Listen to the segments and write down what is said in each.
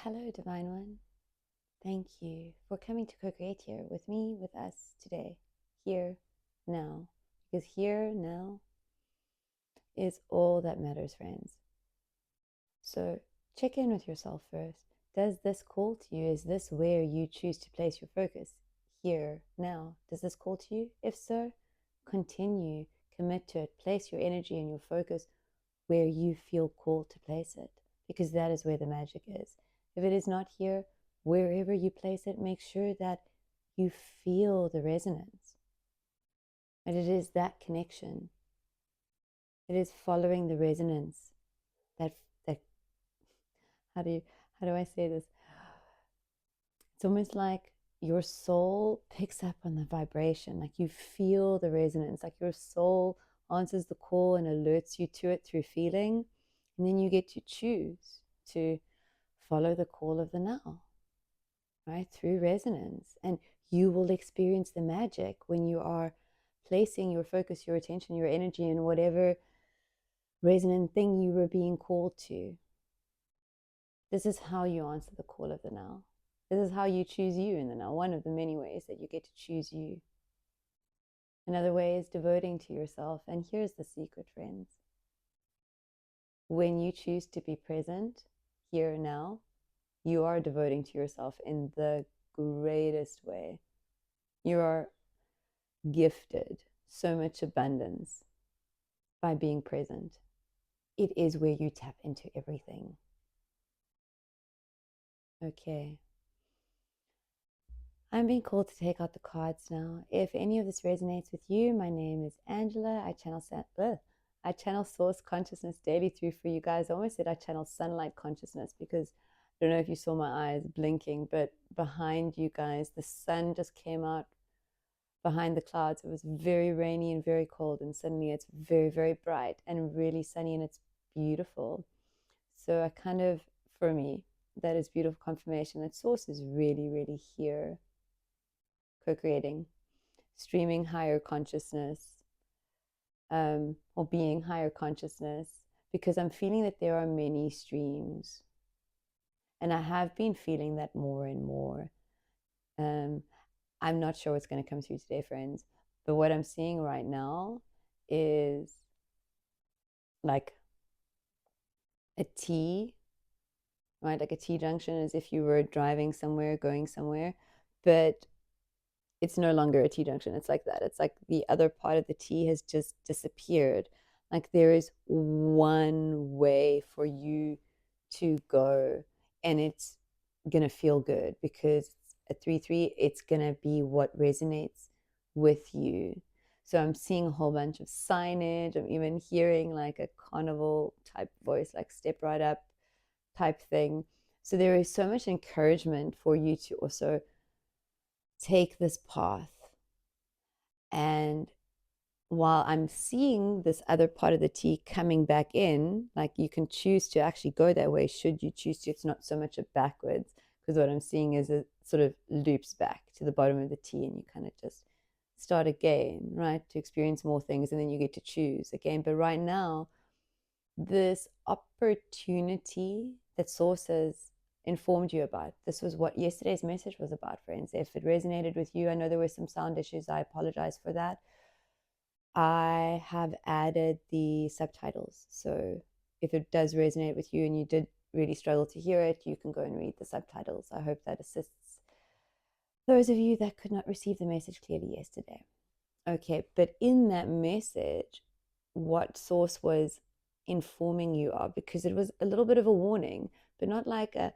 Hello, Divine One. Thank you for coming to co-create here with me, with us today, here, now. Because here, now is all that matters, friends. So check in with yourself first. Does this call to you? Is this where you choose to place your focus? Here, now. Does this call to you? If so, continue, commit to it. Place your energy and your focus where you feel called to place it, because that is where the magic is. If it is not here, wherever you place it, make sure that you feel the resonance. And it is that connection. It is following the resonance that how do I say this? It's almost like your soul picks up on the vibration, like you feel the resonance, like your soul answers the call and alerts you to it through feeling. And then you get to choose to follow the call of the now, right? Through resonance. And you will experience the magic when you are placing your focus, your attention, your energy in whatever resonant thing you were being called to. This is how you answer the call of the now. This is how you choose you in the now. One of the many ways that you get to choose you. Another way is devoting to yourself. And here's the secret, friends. When you choose to be present here now, you are devoting to yourself in the greatest way. You are gifted so much abundance by being present. It is where you tap into everything. Okay. I'm being called to take out the cards now. If any of this resonates with you, my name is Angela. I channel source consciousness daily through for you guys. I almost said I channel sunlight consciousness because I don't know if you saw my eyes blinking, but behind you guys, the sun just came out behind the clouds. It was very rainy and very cold, and suddenly it's very, very bright and really sunny, and it's beautiful. So I kind of, for me, that is beautiful confirmation that source is really, really here, co-creating, streaming higher consciousness, or being higher consciousness, because I'm feeling that there are many streams. And I have been feeling that more and more. I'm not sure what's going to come through today, friends, but what I'm seeing right now is like a T, right? Like a T junction, as if you were driving somewhere, going somewhere, but it's no longer a T junction. It's like that. It's like the other part of the T has just disappeared. Like there is one way for you to go, and it's gonna feel good because it's a 3-3. It's gonna be what resonates with you. So I'm seeing a whole bunch of signage. I'm even hearing like a carnival type voice, like step right up type thing. So there is so much encouragement for you to also take this path. And while I'm seeing this other part of the T coming back in, like you can choose to actually go that way should you choose to. It's not so much a backwards, because what I'm seeing is it sort of loops back to the bottom of the T, and you kind of just start again, right, to experience more things, and then you get to choose again. But right now, this opportunity that Source has informed you about, this was what yesterday's message was about, friends. If it resonated with you, I know there were some sound issues. I apologize for that. I have added the subtitles. So if it does resonate with you and you did really struggle to hear it, you can go and read the subtitles. I hope that assists those of you that could not receive the message clearly yesterday. Okay, but in that message, what Source was informing you of, because it was a little bit of a warning, but not like a,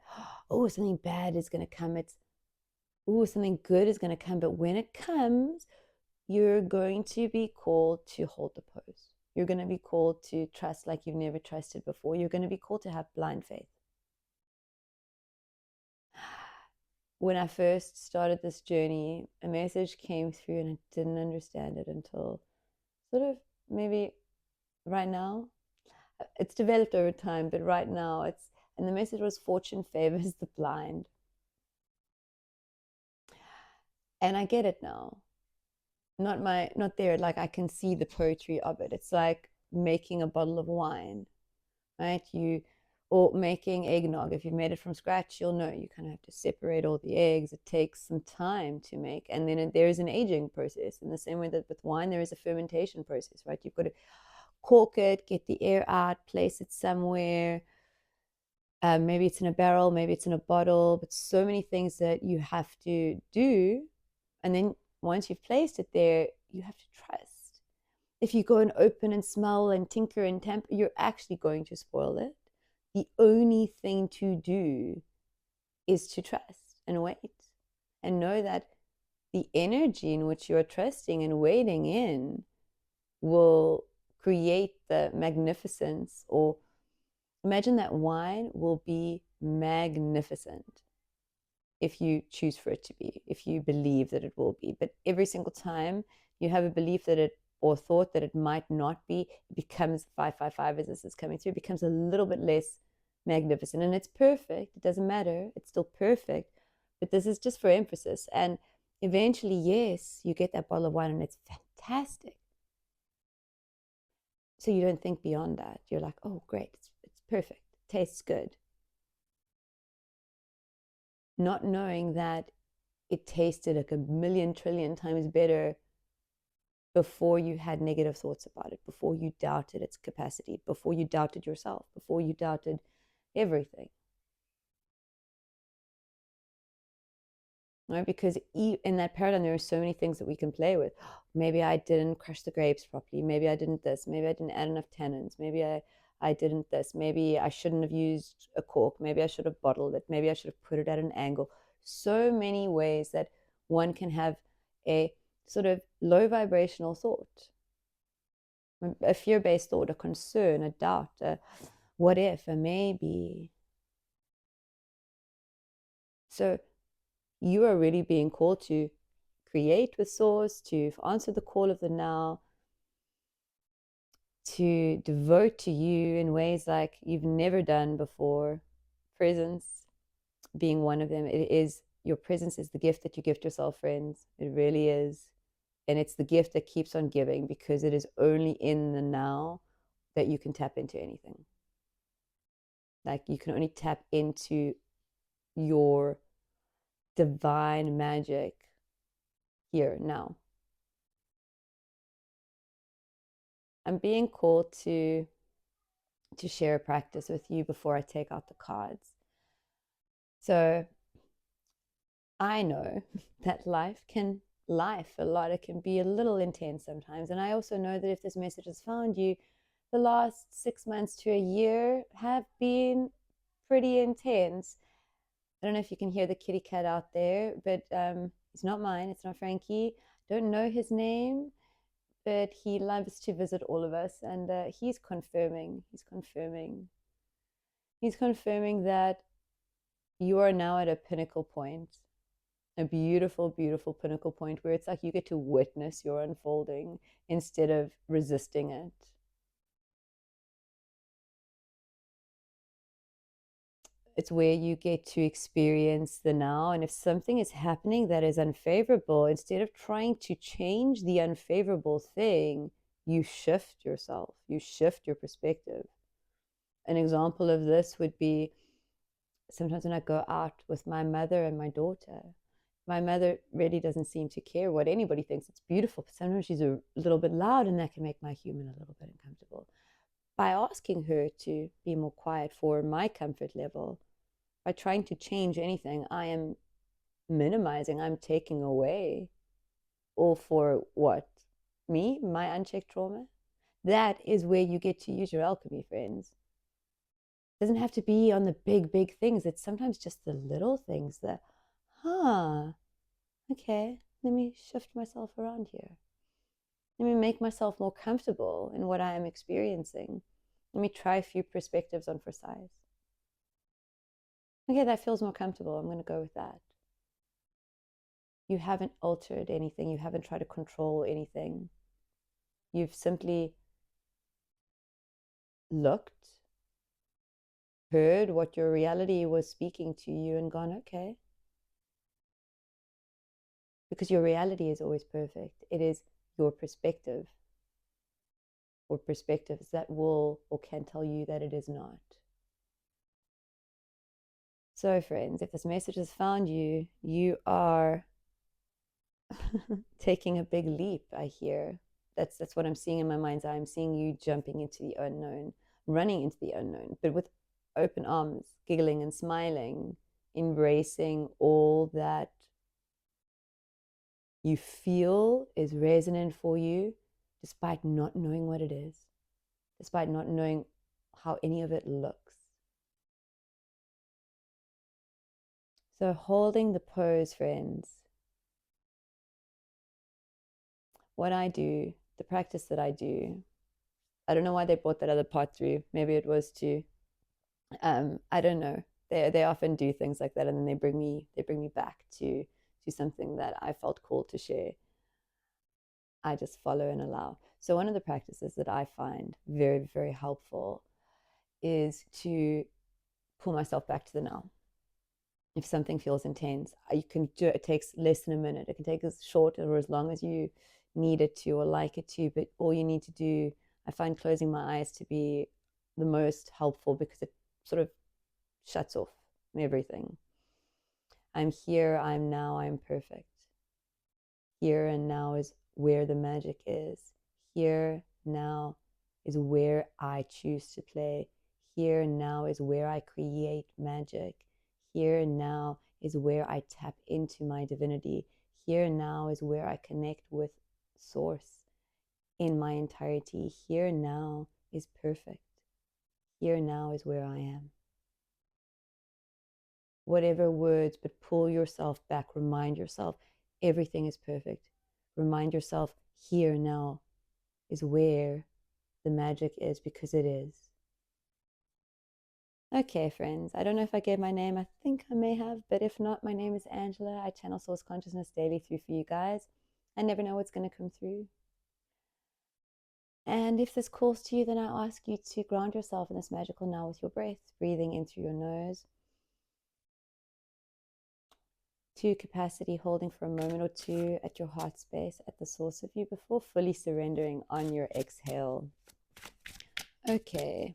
oh, something bad is going to come. It's, oh, something good is going to come. But when it comes, you're going to be called to hold the pose. You're going to be called to trust like you've never trusted before. You're going to be called to have blind faith. When I first started this journey, a message came through and I didn't understand it until sort of maybe right now. It's developed over time, but right now and the message was fortune favors the blind. And I get it now. Not there, like I can see the poetry of it. It's like making a bottle of wine, right? You Or making eggnog. If you've made it from scratch, you'll know you kind of have to separate all the eggs. It takes some time to make. And then there is an aging process. In the same way that with wine, there is a fermentation process, right? You've got to cork it, get the air out, place it somewhere. Maybe it's in a barrel, maybe it's in a bottle, but so many things that you have to do. And then once you've placed it there, you have to trust. If you go and open and smell and tinker and tamper, you're actually going to spoil it. The only thing to do is to trust and wait and know that the energy in which you're trusting and waiting in will create the magnificence. Or imagine that wine will be magnificent if you choose for it to be, if you believe that it will be. But every single time you have a belief that it, or thought that it might not be, it becomes 555 as this is coming through, it becomes a little bit less magnificent. And it's perfect. It doesn't matter. It's still perfect. But this is just for emphasis. And eventually, yes, you get that bottle of wine and it's fantastic. So you don't think beyond that. You're like, oh, great. It's perfect. It tastes good. Not knowing that it tasted like a million trillion times better before you had negative thoughts about it, before you doubted its capacity, before you doubted yourself, before you doubted everything. Right? Because in that paradigm, there are so many things that we can play with. Maybe I didn't crush the grapes properly. Maybe I didn't this. Maybe I didn't add enough tannins. Maybe I didn't this. Maybe I shouldn't have used a cork. Maybe I should have bottled it. Maybe I should have put it at an angle. So many ways that one can have a sort of low vibrational thought, a fear-based thought, a concern, a doubt, a what if, a maybe. So you are really being called to create with source, to answer the call of the now, to devote to you in ways like you've never done before. Presence being one of them. It is, your presence is the gift that you gift yourself, friends. It really is. And it's the gift that keeps on giving, because it is only in the now that you can tap into anything. Like you can only tap into your divine magic here now. I'm being called to share a practice with you before I take out the cards. So I know that life a lot, it can be a little intense sometimes. And I also know that if this message has found you, the last 6 months to a year have been pretty intense. I don't know if you can hear the kitty cat out there, but it's not mine. It's not Frankie. Don't know his name, but he loves to visit all of us, and he's confirming that you are now at a pinnacle point, a beautiful, beautiful pinnacle point where it's like you get to witness your unfolding instead of resisting it. It's where you get to experience the now. And if something is happening that is unfavorable, instead of trying to change the unfavorable thing, you shift yourself, you shift your perspective. An example of this would be sometimes when I go out with my mother and my daughter. My mother really doesn't seem to care what anybody thinks. It's beautiful, but sometimes she's a little bit loud, and that can make my human a little bit uncomfortable. By asking her to be more quiet for my comfort level, by trying to change anything, I am minimizing, I'm taking away. All for what? Me, my unchecked trauma? That is where you get to use your alchemy, friends. It doesn't have to be on the big, big things. It's sometimes just the little things that, okay, let me shift myself around here. Let me make myself more comfortable in what I am experiencing. Let me try a few perspectives on for size. Okay, that feels more comfortable. I'm going to go with that. You haven't altered anything. You haven't tried to control anything. You've simply looked, heard what your reality was speaking to you, and gone, okay. Because your reality is always perfect. It is your perspective or perspectives that will or can tell you that it is not. So, friends, if this message has found you, you are taking a big leap, I hear. That's what I'm seeing in my mind's eye. I'm seeing you jumping into the unknown, running into the unknown, but with open arms, giggling and smiling, embracing all that you feel is resonant for you, despite not knowing what it is, despite not knowing how any of it looks. So, holding the pose, friends, what I do, the practice that I do, I don't know why they brought that other part through. Maybe it was to, I don't know. They often do things like that, and then they bring me back to something that I felt called to share. I just follow and allow. So one of the practices that I find very, very helpful is to pull myself back to the now. If something feels intense, you can do it. It takes less than a minute. It can take as short or as long as you need it to or like it to. But all you need to do, I find closing my eyes to be the most helpful because it sort of shuts off everything. I'm here, I'm now, I'm perfect. Here and now is where the magic is. Here now is where I choose to play. Here and now is where I create magic. Here and now is where I tap into my divinity. Here and now is where I connect with source in my entirety. Here and now is perfect. Here and now is where I am. Whatever words, but pull yourself back. Remind yourself everything is perfect. Remind yourself here now is where the magic is, because it is. Okay, friends, I don't know if I gave my name. I think I may have, but if not, my name is Angela. I channel Source Consciousness daily through for you guys. I never know what's going to come through. And if this calls to you, then I ask you to ground yourself in this magical now with your breath, breathing in through your nose to capacity, holding for a moment or two at your heart space, at the source of you, before fully surrendering on your exhale. Okay,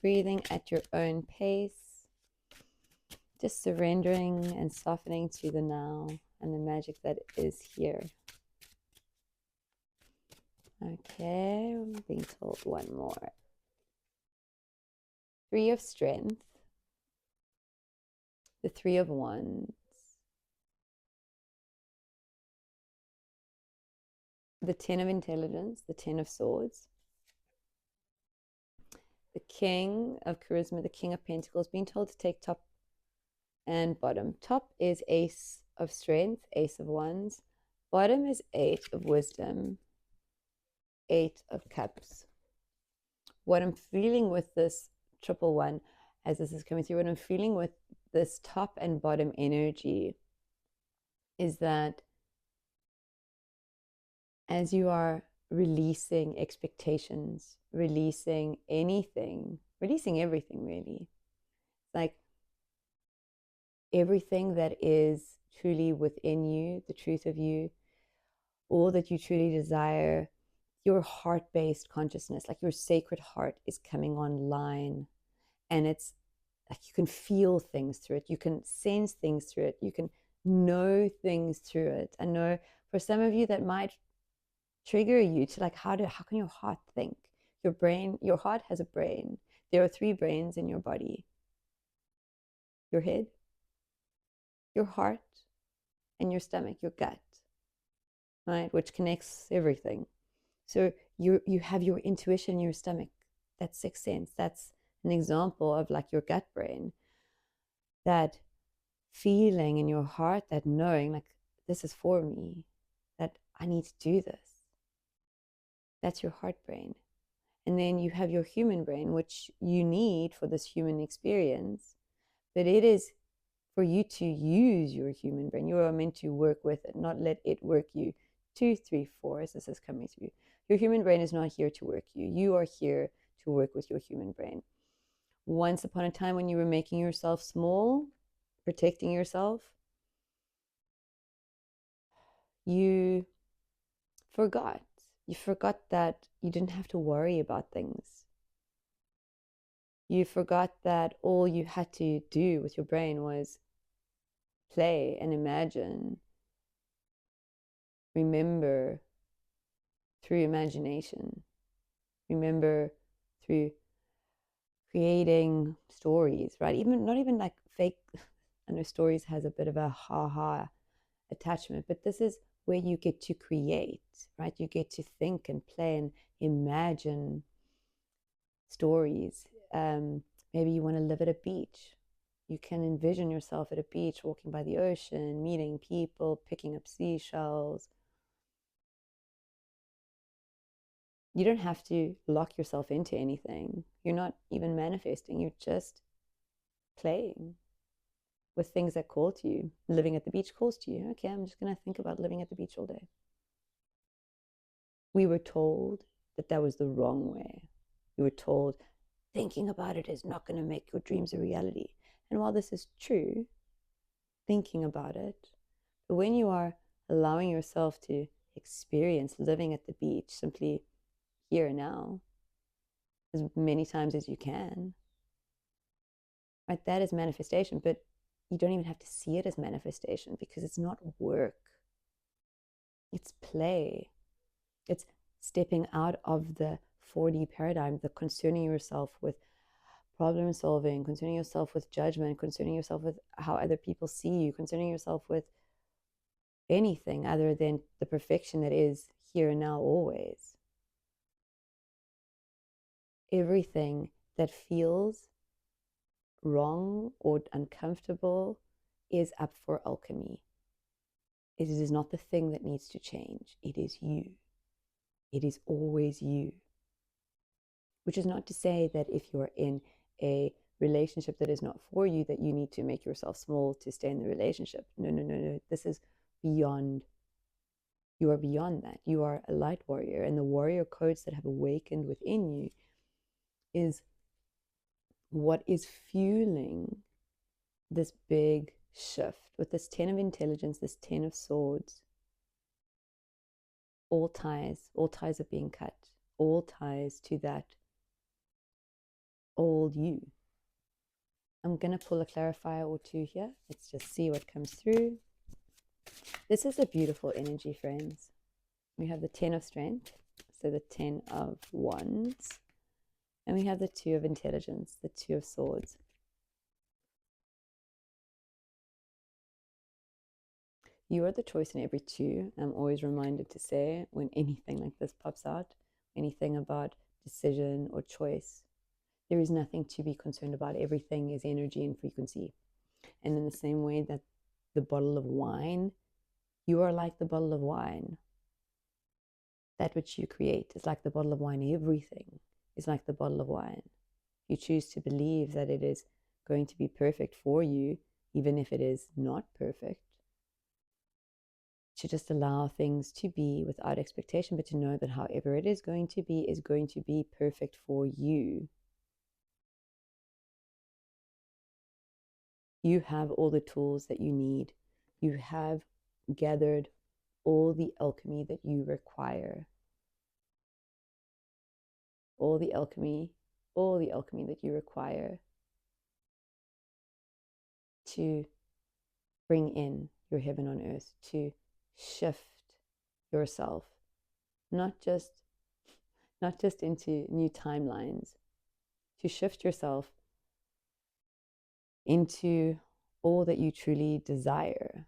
breathing at your own pace, just surrendering and softening to the now and the magic that is here. Okay, I'm being told one more. 3 of Strength, the 3 of Wands, the 10 of Intelligence, the 10 of Swords, the King of Charisma, the King of Pentacles, being told to take top and bottom. Top is Ace of Strength, Ace of Wands. Bottom is 8 of Wisdom, 8 of Cups. What I'm feeling with this triple one, as this is coming through, what I'm feeling with this top and bottom energy is that as you are releasing expectations, releasing anything, releasing everything really, like everything that is truly within you, the truth of you, all that you truly desire, your heart-based consciousness, like your sacred heart is coming online, and it's like you can feel things through it, you can sense things through it, you can know things through it. I know for some of you that might trigger you to like, how can your heart think? Your brain, your heart has a brain. There are 3 brains in your body: your head, your heart, and your stomach, your gut, right? Which connects everything. So you have your intuition in your stomach, that sixth sense. That's an example of like your gut brain, that feeling in your heart, that knowing like this is for me, that I need to do this. That's your heart brain. And then you have your human brain, which you need for this human experience, but it is for you to use your human brain. You are meant to work with it, not let it work you. 2, 3, 4, as this is coming through. Your human brain is not here to work you. You are here to work with your human brain. Once upon a time when you were making yourself small, protecting yourself, you forgot. You forgot that you didn't have to worry about things. You forgot that all you had to do with your brain was play and imagine, remember through imagination, remember through creating stories, right? Even not even like fake. I know stories has a bit of a ha attachment, but this is where you get to create, right? You get to think and play and imagine stories. Maybe you want to live at a beach. You can envision yourself at a beach, walking by the ocean, meeting people, picking up seashells. You don't have to lock yourself into anything. You're not even manifesting. You're just playing with things that call to you. Living at the beach calls to you. Okay, I'm just going to think about living at the beach all day. We were told that that was the wrong way. We were told thinking about it is not going to make your dreams a reality. And while this is true, thinking about it, but when you are allowing yourself to experience living at the beach simply here and now, as many times as you can, right? That is manifestation, but you don't even have to see it as manifestation because it's not work. It's play. It's stepping out of the 4D paradigm, the concerning yourself with problem solving, concerning yourself with judgment, concerning yourself with how other people see you, concerning yourself with anything other than the perfection that is here and now always. Everything that feels wrong or uncomfortable is up for alchemy. It is not the thing that needs to change. It is you. It is always you. Which is not to say that if you're in a relationship that is not for you, that you need to make yourself small to stay in the relationship. No. This is beyond. You are beyond that. You are a light warrior. And the warrior codes that have awakened within you is what is fueling this big shift with this 10 of intelligence, this 10 of swords. All ties are being cut. All ties to that old you. I'm going to pull a clarifier or two here. Let's just see what comes through. This is a beautiful energy, friends. We have the 10 of strength, so the 10 of wands, and we have the 2 of intelligence, the 2 of swords. You are the choice in every two. I'm always reminded to say when anything like this pops out, anything about decision or choice, there is nothing to be concerned about. Everything is energy and frequency. And in the same way that the bottle of wine, you are like the bottle of wine. That which you create is like the bottle of wine. Everything is like the bottle of wine. You choose to believe that it is going to be perfect for you, even if it is not perfect. To just allow things to be without expectation, but to know that however it is going to be perfect for you. You have all the tools that you need. You have gathered all the alchemy that you require. All the alchemy that you require to bring in your heaven on earth, to shift yourself, not just into new timelines, to shift yourself into all that you truly desire.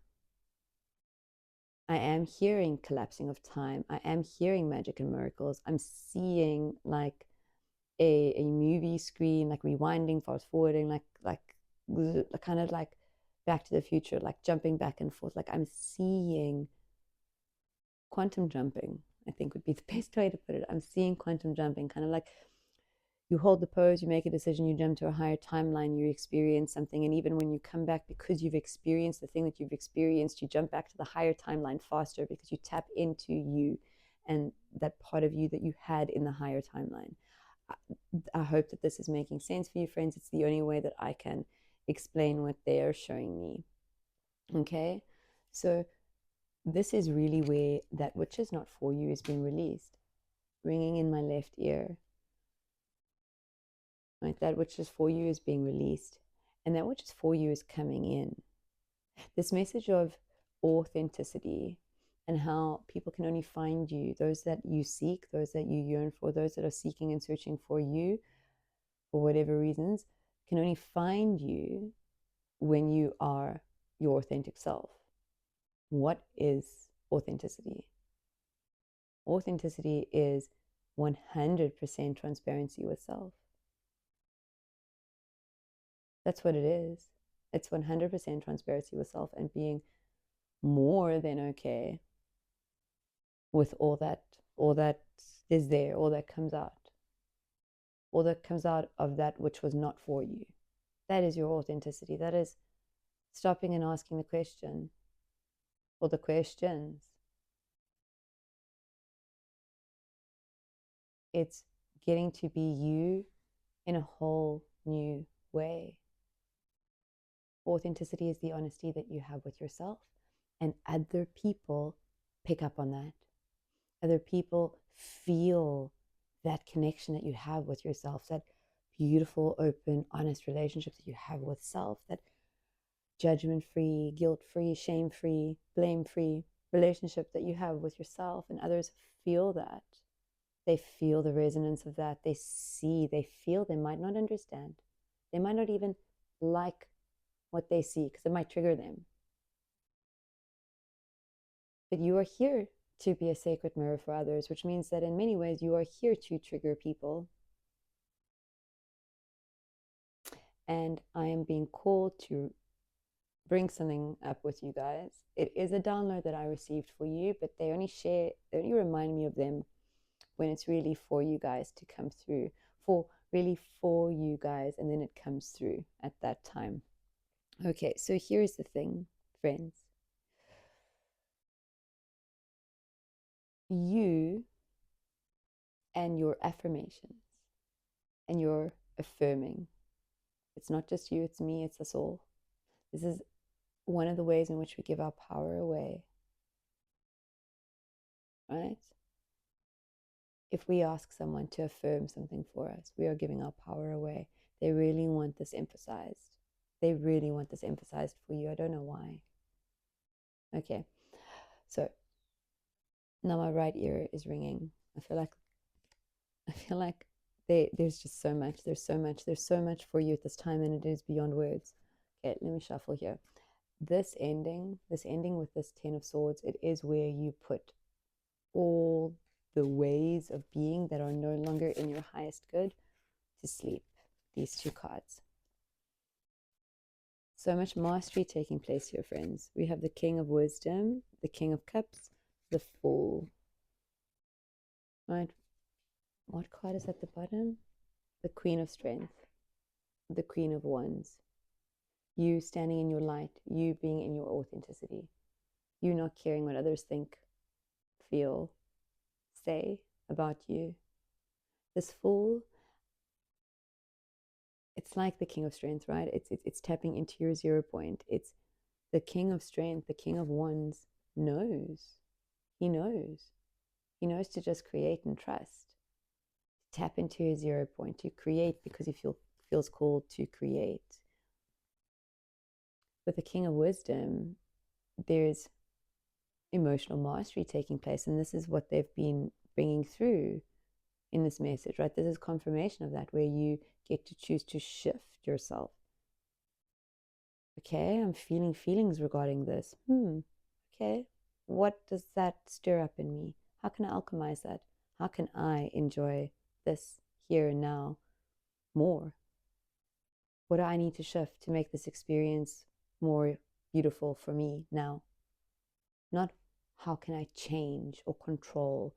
I am hearing collapsing of time. I am hearing magic and miracles. I'm seeing like a movie screen, like rewinding, fast forwarding, like kind of like Back to the Future, like jumping back and forth. Like I'm seeing quantum jumping, I think would be the best way to put it. I'm seeing quantum jumping, kind of like you hold the pose, you make a decision, you jump to a higher timeline, you experience something. And even when you come back, because you've experienced the thing that you've experienced, you jump back to the higher timeline faster because you tap into you and that part of you that you had in the higher timeline. I hope that this is making sense for you, friends. It's the only way that I can explain what they're showing me. Okay, so this is really where that which is not for you is being released. Ringing in my left ear. right? That which is for you is being released, and that which is for you is coming in. This message of authenticity and how people can only find you, those that you seek, those that you yearn for, those that are seeking and searching for you for whatever reasons, can only find you when you are your authentic self. What is authenticity? Authenticity is 100% transparency with self. That's what it is. It's 100% transparency with self and being more than okay with all that is there, all that comes out of that which was not for you. That is your authenticity. That is stopping and asking the question or the questions. It's getting to be you in a whole new way. Authenticity is the honesty that you have with yourself, and other people pick up on that. Other people feel that connection that you have with yourself, that beautiful, open, honest relationship that you have with self, that judgment-free, guilt-free, shame-free, blame-free relationship that you have with yourself, and others feel that. They feel the resonance of that. They see, they feel, they might not understand. They might not even like what they see because it might trigger them. But you are here to be a sacred mirror for others, which means that in many ways you are here to trigger people. And I am being called to bring something up with you guys. It is a download that I received for you, but they only remind me of them when it's really for you guys to come through, for you guys, and then it comes through at that time. Okay, so here's the thing, friends. You and your affirmations and your affirming. It's not just you, it's me, it's us all. This is one of the ways in which we give our power away, right? If we ask someone to affirm something for us, we are giving our power away. They really want this emphasized. They really want this emphasized for you. I don't know why. Okay, so now my right ear is ringing. I feel like there's just so much. There's so much for you at this time, and it is beyond words. Okay, let me shuffle here. This ending with this 10 of Swords, it is where you put all the ways of being that are no longer in your highest good to sleep. These two cards. So much mastery taking place here, friends. We have the King of Wisdom, the King of Cups, the Fool. Right? What card is at the bottom? The Queen of Strength, the Queen of Wands. You standing in your light, you being in your authenticity, you not caring what others think, feel, say about you. This Fool, it's like the King of Strength, right? It's tapping into your 0 point. It's the King of Strength, the King of Wands knows. He knows. He knows to just create and trust. Tap into your 0 point, to create because he feels called to create. With the King of Wisdom, there's emotional mastery taking place, and this is what they've been bringing through in this message, right? This is confirmation of that, where you get to choose to shift yourself. Okay, I'm feeling feelings regarding this. Okay, what does that stir up in me? How can I alchemize that? How can I enjoy this here and now more? What do I need to shift to make this experience more beautiful for me now? Not how can I change or control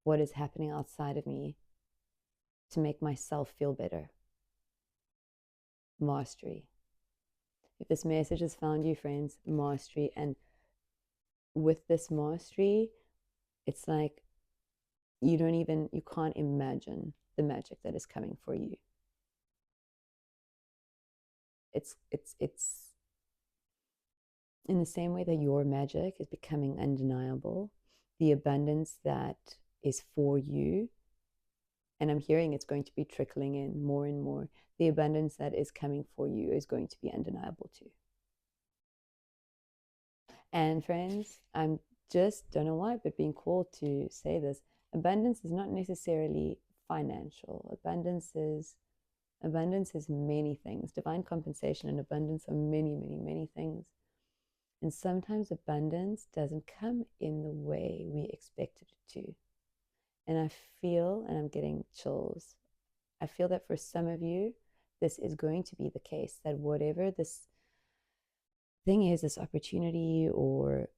what is happening outside of me to make myself feel better. Mastery. If this message has found you, friends, mastery. And with this mastery, it's like you can't imagine the magic that is coming for you. It's in the same way that your magic is becoming undeniable, the abundance that is for you And I'm hearing it's going to be trickling in more and more. The abundance that is coming for you is going to be undeniable too. And friends, I'm just don't know why, but being called to say this. Abundance is not necessarily financial. Abundance is many things. Divine compensation and abundance are many, many, many things. And sometimes abundance doesn't come in the way we expected it to. And I feel, and I'm getting chills, I feel that for some of you, this is going to be the case, that whatever this thing is, this opportunity, or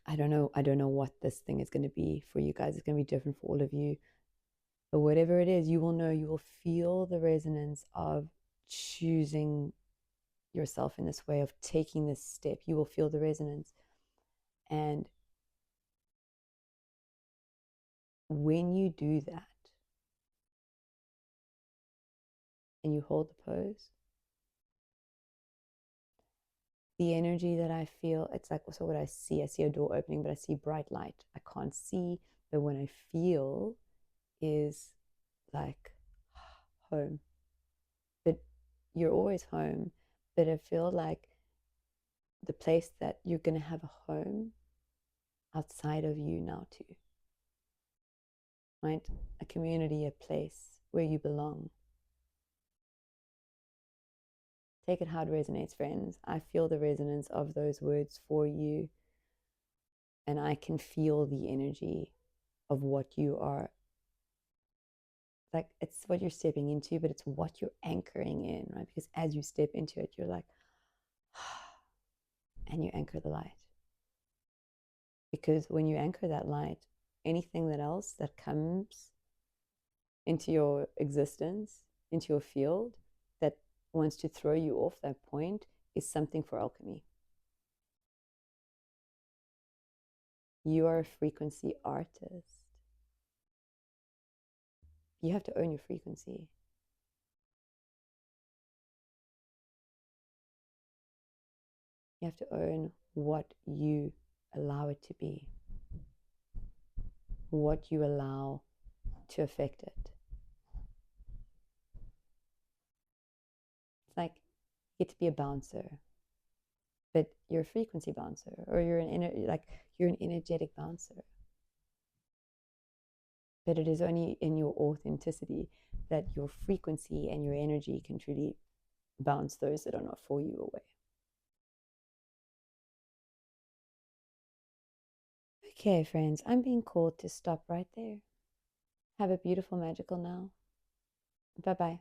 I don't know what this thing is going to be for you guys. It's going to be different for all of you. But whatever it is, you will know, you will feel the resonance of choosing yourself in this way, of taking this step. You will feel the resonance. And when you do that and you hold the pose, the energy that I feel, it's like, so what I see a door opening, but I see bright light. I can't see, but when I feel is like home. But you're always home. But I feel like the place that you're going to have a home outside of you now too, right? A community, a place where you belong. Take it how it resonates, friends. I feel the resonance of those words for you, and I can feel the energy of what you are, like, it's what you're stepping into, but it's what you're anchoring in, right? Because as you step into it, you're like, and you anchor the light. Because when you anchor that light, anything that else that comes into your existence, into your field, that wants to throw you off that point is something for alchemy. You are a frequency artist. You have to own your frequency. You have to own what you allow it to be, what you allow to affect it. It's like you get to be a bouncer, but you're a frequency bouncer, or you're an energetic bouncer. But it is only in your authenticity that your frequency and your energy can truly bounce those that are not for you away. Okay, friends, I'm being called to stop right there. Have a beautiful, magical now. Bye bye.